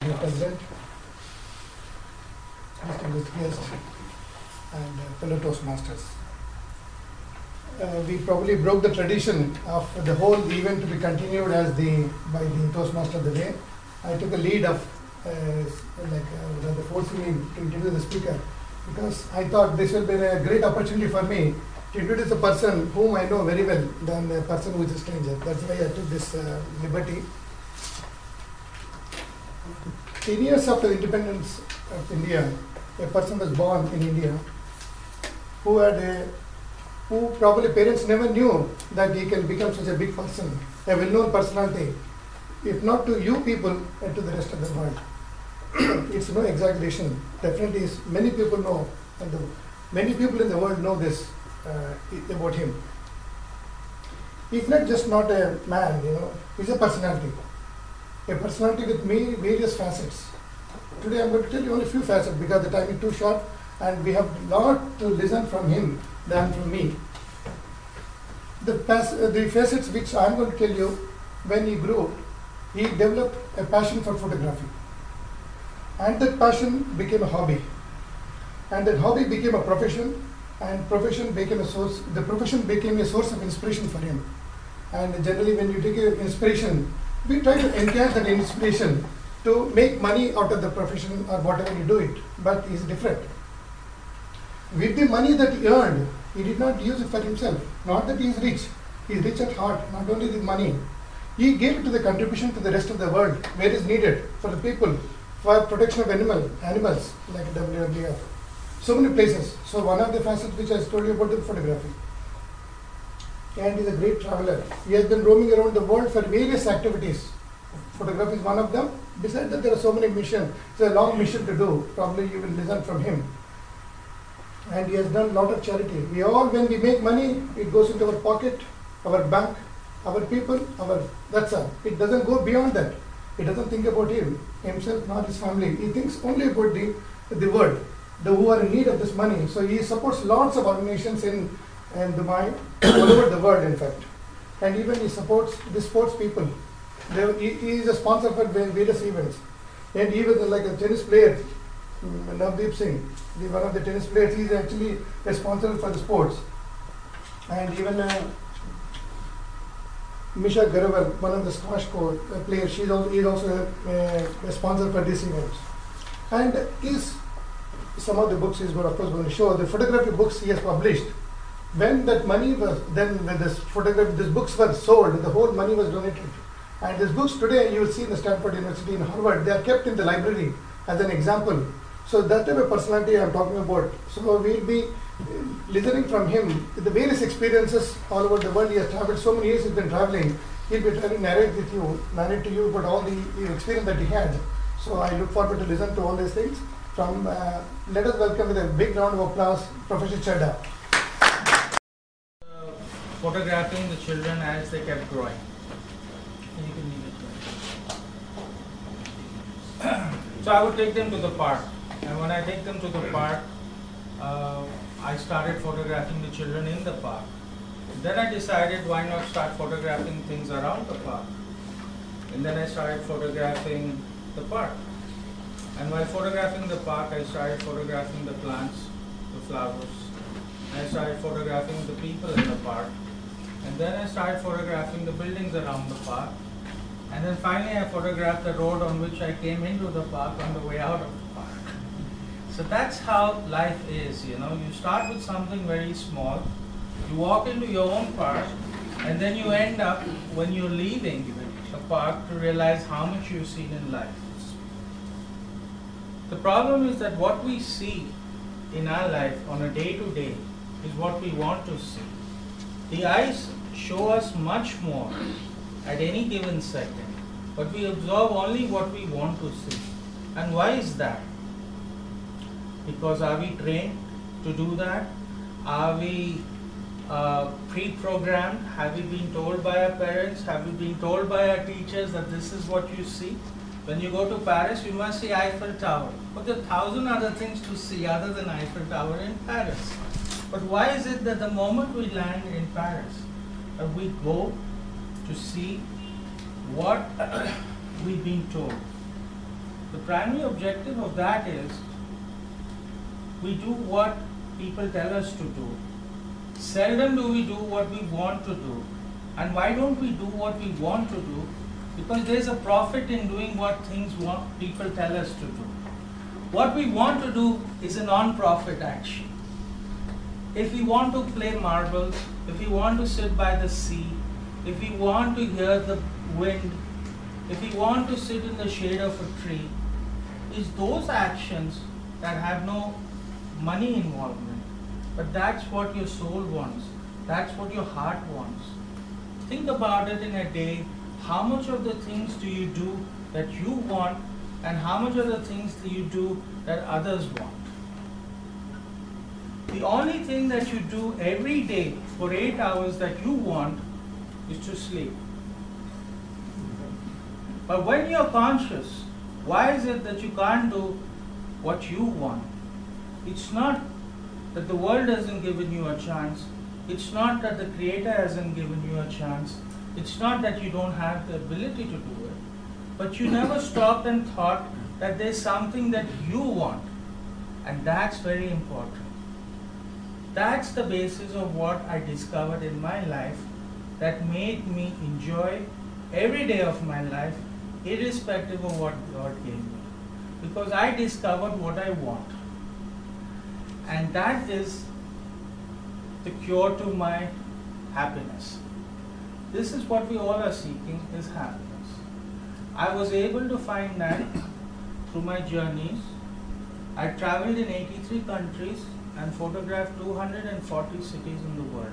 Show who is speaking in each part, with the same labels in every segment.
Speaker 1: dear President, distinguished guest, and fellow Toastmasters. We probably broke the tradition of the whole event to be continued by the Toastmaster of the day. I took a lead of forcing me to introduce the speaker, because I thought this will be a great opportunity for me to introduce a person whom I know very well than a person who is a stranger. That's why I took this liberty. 10 years after the independence of India, a person was born in India who probably parents never knew that he can become such a big person, a well-known personality, if not to you people, and to the rest of the world. It's no exaggeration. Definitely, many people know, and many people in the world know this about him. He's not just not a man, he's a personality. A personality with many various facets. Today I'm going to tell you only a few facets because the time is too short and we have a lot to listen from him than from me. The facets which I'm going to tell you, when he grew, he developed a passion for photography. And that passion became a hobby. And that hobby became a profession, and profession became a source of inspiration for him. And generally when you take an inspiration, we try to enhance that inspiration to make money out of the profession or whatever you do it, but he's different. With the money that he earned, he did not use it for himself. Not that he is rich. He is rich at heart, not only with money. He gave it to the contribution to the rest of the world where it is needed for the people, for protection of animals like WWF. So many places. So one of the facets which I told you about the photography. And he is a great traveler. He has been roaming around the world for various activities. Photography is one of them. Besides that, there are so many missions. It's a long mission to do. Probably you will listen from him. And he has done a lot of charity. We all, when we make money, it goes into our pocket, our bank, our people, that's all. It doesn't go beyond that. He doesn't think about himself, nor his family. He thinks only about the world, who are in need of this money. So he supports lots of organizations in Dubai, all over the world, in fact. And even he supports the sports people. He is a sponsor for various events. And he was like a tennis player, Navdeep Singh, one of the tennis players. He is actually a sponsor for the sports. And even Misha Garaval, one of the squash players, he is also a sponsor for these events. And some of the books he's of course going to show, the photography books he has published. When that money was, then when these books were sold, the whole money was donated. And these books today you will see in the Stanford University in Harvard, they are kept in the library as an example. So that type of personality I am talking about. So we will be listening from him the various experiences all over the world. He has traveled so many years, he's been traveling. He'll be trying to narrate to you about all the experience that he had. So I look forward to listen to all these things. Let us welcome with a big round of applause, Professor Chadha.
Speaker 2: Photographing the children as they kept growing. You can leave it. So I would take them to the park, and when I take them to the park, I started photographing the children in the park. Then I decided why not start photographing things around the park. And then I started photographing the park. And while photographing the park, I started photographing the plants, the flowers. I started photographing the people in the park. And then I started photographing the buildings around the park. And then finally I photographed the road on which I came into the park on the way out of the park. So that's how life is, You start with something very small, you walk into your own park, and then you end up, when you're leaving the park, to realize how much you've seen in life. The problem is that what we see in our life on a day-to-day is what we want to see. The eyes show us much more at any given second, but we absorb only what we want to see. And why is that? Because are we trained to do that? Are we pre-programmed? Have we been told by our parents? Have we been told by our teachers that this is what you see? When you go to Paris, you must see Eiffel Tower. But there are 1,000 other things to see other than Eiffel Tower in Paris. But why is it that the moment we land in Paris, we go to see what we've been told? The primary objective of that is we do what people tell us to do. Seldom do we do what we want to do. And why don't we do what we want to do? Because there's a profit in doing what people tell us to do. What we want to do is a non-profit action. If we want to play marbles, if we want to sit by the sea, if we want to hear the wind, if we want to sit in the shade of a tree, it's those actions that have no money involvement. But that's what your soul wants. That's what your heart wants. Think about it in a day. How much of the things do you do that you want, and how much of the things do you do that others want? The only thing that you do every day for 8 hours that you want is to sleep. But when you're conscious, why is it that you can't do what you want? It's not that the world hasn't given you a chance. It's not that the Creator hasn't given you a chance. It's not that you don't have the ability to do it. But you never stopped and thought that there's something that you want. And that's very important. That's the basis of what I discovered in my life that made me enjoy every day of my life, irrespective of what God gave me. Because I discovered what I want. And that is the cure to my happiness. This is what we all are seeking, is happiness. I was able to find that through my journeys. I traveled in 83 countries and photographed 240 cities in the world.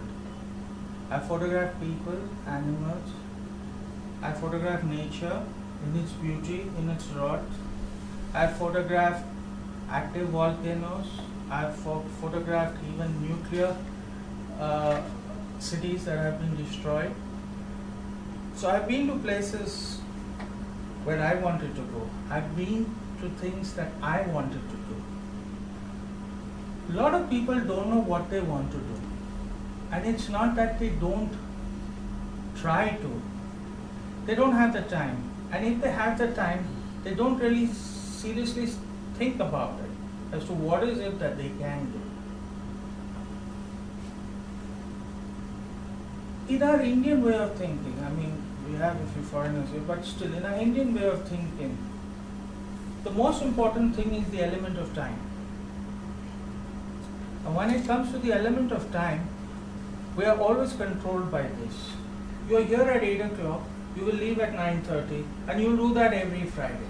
Speaker 2: I photographed people, animals. I photographed nature in its beauty, in its rot. I photographed active volcanoes. I photographed even nuclear cities that have been destroyed. So I've been to places where I wanted to go. I've been to things that I wanted to do. A lot of people don't know what they want to do. And it's not that they don't try to. They don't have the time. And if they have the time, they don't really seriously think about it as to what is it that they can do. In our Indian way of thinking, I mean, we have a few foreigners here, but still, in our Indian way of thinking, the most important thing is the element of time. And when it comes to the element of time, we are always controlled by this. You are here at 8 o'clock, you will leave at 9:30, and you will do that every Friday.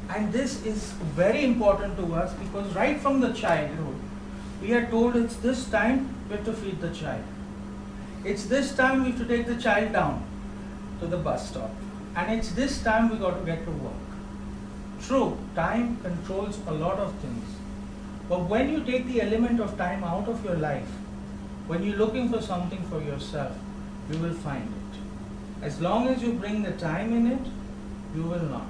Speaker 2: And this is very important to us because right from the childhood, we are told it's this time we have to feed the child. It's this time we have to take the child down to the bus stop. And it's this time we got to get to work. True, time controls a lot of things. But when you take the element of time out of your life, when you're looking for something for yourself, you will find it. As long as you bring the time in it, you will not.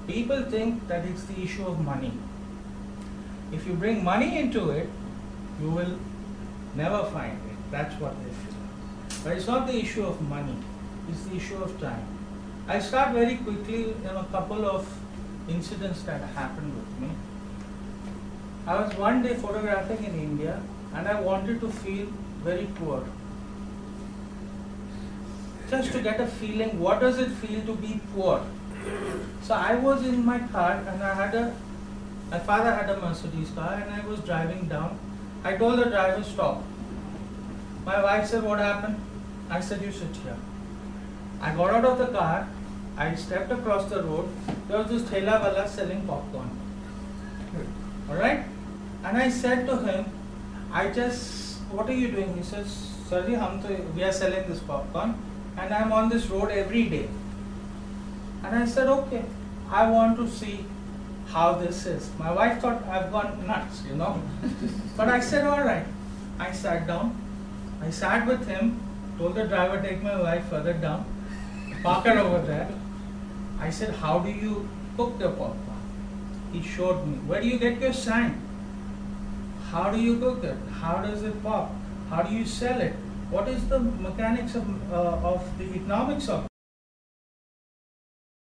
Speaker 2: People think that it's the issue of money. If you bring money into it, you will never find it. That's what they feel. But it's not the issue of money. It's the issue of time. I'll start very quickly in a couple of incidents that happened with me. I was one day photographing in India and I wanted to feel very poor. Just to get a feeling, what does it feel to be poor? So I was in my car and my father had a Mercedes car and I was driving down. I told the driver, stop. My wife said, what happened? I said, you sit here. I got out of the car, I stepped across the road, there was this thela wala selling popcorn. Alright? And I said to him, what are you doing? He says, sir ji, we are selling this popcorn and I'm on this road every day. And I said, okay, I want to see how this is. My wife thought I've gone nuts, you know. But I said, alright. I sat down. I sat with him, told the driver, take my wife further down, park her over there. I said, how do you cook the popcorn? He showed me. Where do you get your sand? How do you cook it? How does it pop? How do you sell it? What is the mechanics of the economics of it?